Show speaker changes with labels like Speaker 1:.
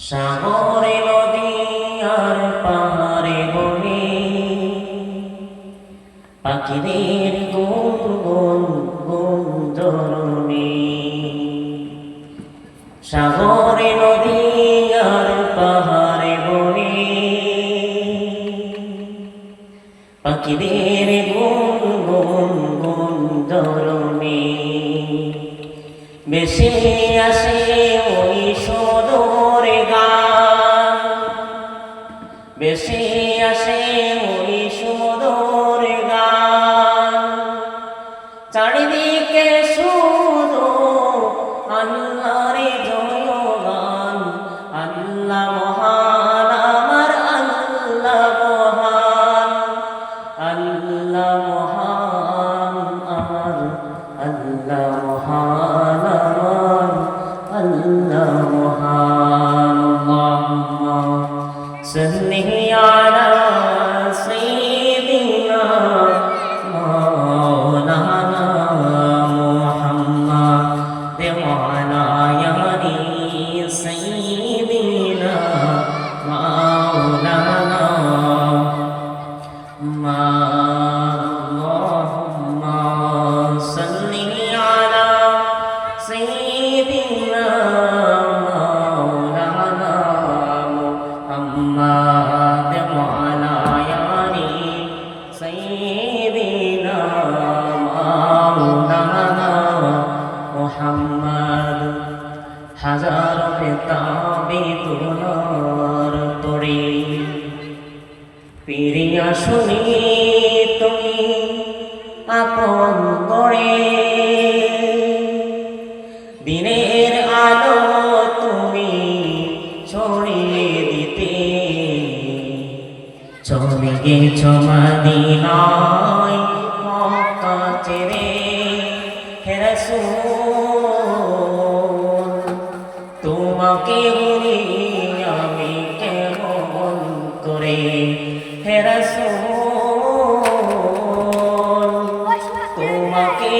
Speaker 1: সাগরে নদী আর পাহাড়ে বনে পাখিদের গুনগুন গুঞ্জরণে। সাগরে নদী আর পাহাড়ে বনে পাখিদের গুনগুন গুঞ্জরণে। বেশি আসে ওই সদর গান, বেশি আসে ওই সদর গান। চারিদিকে শুধু আল্লাহর জয়গান। আল্লাহ মহান, আমার আল্লাহ মহান, আল্লাহ মহান, আমার আল্লাহ মহান, আমার আল্লাহ মহান। আল্লাহুম্মা সাল্লি আলা সাইয়্যিদিনা মাওলানা মুহাম্মাদ ওয়া আলা আলি সাইয়্যিদিনা মাওলানা اللهم صل على سيدنا مولانا محمد وعلى آل سيدنا مولانا محمد। হাজার বেতাবি তোমার তরে পিরিয়া শুনি তুমি আপন করে। দিনের আলো তুমি ছড়িয়ে দিতে চলে গেছো মদিনায় মক্কা ছেড়ে। হে রাসূল তোমাকে ভুলি আমি কেমন করে। হে রাসূল তোমাকে